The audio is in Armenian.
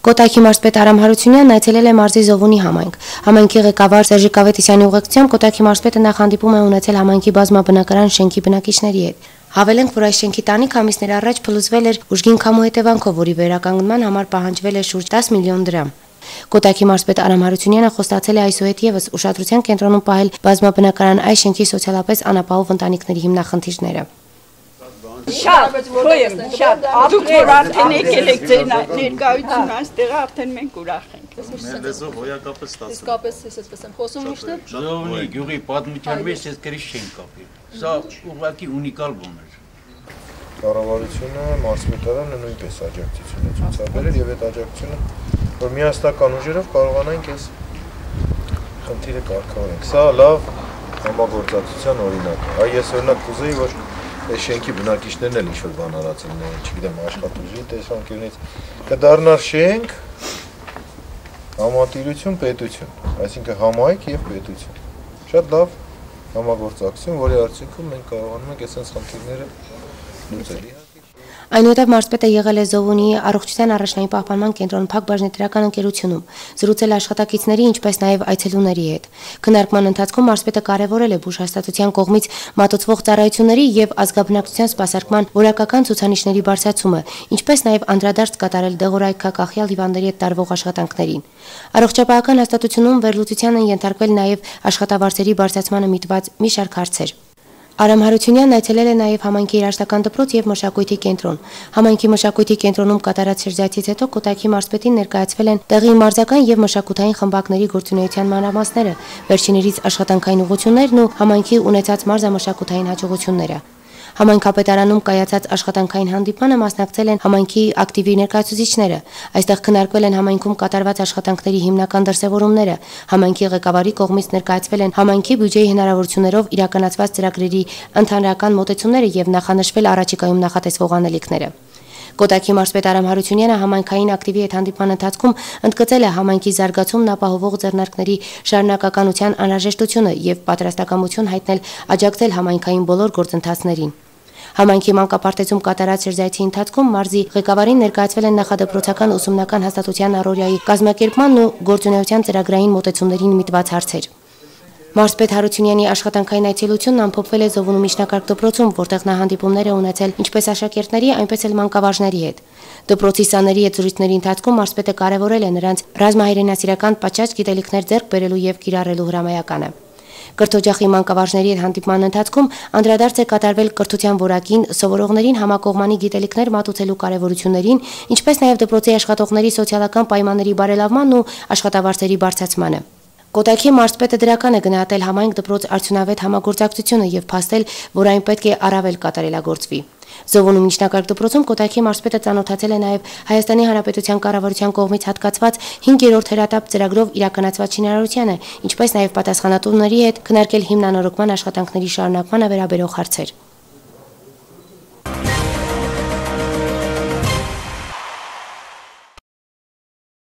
Կոտայքի մարզպետ Արամ Հարությունյանն այցելել է մարզի Զովունի համայնք։ Համայնքի ղեկավար Սերժիկ Ավետիսյանի ուղեկցությամբ Կոտայքի մարզպետը նախ հանդիպում է ունեցել համայնքի բազմաբնակարան շենքի բնակիչների հետ։ Հավելենք, որ այս շենքի տանիքը ամիսներ առաջ փլուզվել էր ուժգին քամու հետևանքով, որի վերականգնման համար պահանջվել է շուրջ 10 միլիոն դրամ։ Կոտայքի մարզպետ Արամ Հարությունյանը խոստացել է այսուհետ եւս ուշադրության կենտրոնում պահել բազմաբնակարան այս շենքի սոցիալապես անապահով ընտանիքների հիմնախնդիրները։ Շատ, շատ, դուք որ արդեն եկել եք ձեր ներկայությունը այստեղ արդեն մենք ուրախ ենք։ Մեր լեզվով հոյակապես ստացել։ Իսկապես ես այդպես եմ խոսում միշտ։ Զովունի գյուղի պատմության մեջ ես գրի շենք կապի։ Սա ուղղակի ունիկալ բան է։ Կառավարությունը մարզպետարանը նույնպես աջակցություն է ցուցաբերել եւ այդ աջակցությունը որ միասնական ուժերով կարողանանք այս խնդիրը կարգավորենք։ Սա լավ համագործակցության օրինակ է։ Այ ես օրինակ կուզեի որ այս շենքի բնակիչներն էլ ինչ-որ բան արած լինեն, չգիտեմ, աշխատուժի տեսանկյունից կդառնար շենք համատիրություն պետություն, այսինքն համայնք եւ պետություն։ Շատ լավ համագործակցություն, որի արդյունքում մենք կարողանում ենք այսպես խնդիրները լուծել։ Այնուհետև մարզպետը եղել է Զովունի առողջության առաջնային պահպանման կենտրոնում Փակ բաժնետիրական ընկերությունում, զրուցել աշխատակիցների, ինչպես նաև այցելուների հետ։ Քննարկման ընթացքում մարզպետը կարևորել է բուժհաստատության կողմից մատուցվող ծառայությունների եւ ազգաբնակչության սպասարկման որակական ցուցանիշների բարձրացումը, ինչպես նաև անդրադարձ կատարել դեղորայքակախյալ հիվանդների հետ տարվող աշխատանքներին։ Առողջապահական հաստատությունում վերլուծության են ենթարկվել նաև աշխատավարձերի բարձրացմանը միտված մի շարք հարցեր։ Արամ Հարությունյանն այցելել է նաև համայնքի երաժշտական դպրոց եւ մշակույթի կենտրոն։ Համայնքի մշակույթի կենտրոնում կատարած շրջայցից հետո Կոտայքի մարզպետին ներկայացվել են տեղի մարզական եւ մշակութային խմբակների գործունեության մանրամասները, վերջիններից աշխատանքային ուղղություններն ու համայնքի ունեցած մարզամշակութային հաջողությունները։ Համայնքապետարանում կայացած աշխատանքային հանդիպմանը մասնակցել են համայնքի ակտիվի ներկայացուցիչները։ Այստեղ քննարկվել են համայնքում կատարված աշխատանքների հիմնական դրսևորումները։ Համայնքի ղեկավարի կողմից ներկայացվել են համայնքի բյուջեի հնարավորություններով իրականացված ծրագրերի ընդհանրական մոտեցումները եւ նախանշվել առաջիկայում նախատեսվող անելիքները։ Կոտայքի մարզպետ Արամ Հարությունյանը համայնքային ակտիվի հետ հանդիպման ընթացքում ընդգծել է համայնքի զարգացումն ապահովող ձեռնարկների շարունակականության անհրաժեշտությունը եւ պատրաստակամություն հայտնել աջակցել համայնքային բոլոր գործընթացներին։ Համայնքի մանկապարտեզում կատարած շրջայցի ընթացքում մարզի ղեկավարին ներկայացվել են նախադպրոցական ուսումնական հաստատության առօրյայի կազմակերպման ու գործունեության ծրագրային մոտեցումներին միտված հարցեր։ Մարզպետ Հարությունյանի աշխատանքային այցելությունն ամփոփվել է Զովունու միջնակարգ դպրոցում, որտեղ նա հանդիպումներ է ունեցել ինչպես աշակերտների, այնպես էլ մանկավարժների հետ։ Դպրոցի սաների հետ զրույցների ընթացքում մարզպետը կարևորել է նրանց ռազմահայրենասիրական պատշաճ գիտելիքներ ձեռք բերելու եւ կիրառելու հրամայականը։ Կրթօջախի մանկավարժների հետ հանդիպման ընթացքում անդրադարձ է կատարվել կրթության որակին, սովորողներին համակողմանի գիտելիքներ մատուցելու կարևորություններին, ինչպես նաև դպրոցի աշխատողների սոցիալական պայմանների բարելավմանն ու աշխատավարձերի բարձրացմանը։ Կոտայքի մարզպետը դրական է գնահատել համայնք դպրոց արդյունավետ համագործակցությունը եւ փաստել, որ այն պետք է առավել կատարելագործվի։ Զովունու միջնակարգ դպրոցում Կոտայքի մարզպետը ծանոթացել է նաև Հայաստանի Հանրապետության կառավարության կողմից հատկացված 5-րդ հրատապ ծրագրով իրականացված շինարարությանը, ինչպես նաև պատասխանատուների հետ քննարկել հիմնանորոգման աշխատանքների շարունակմանը վերաբերող հարցեր։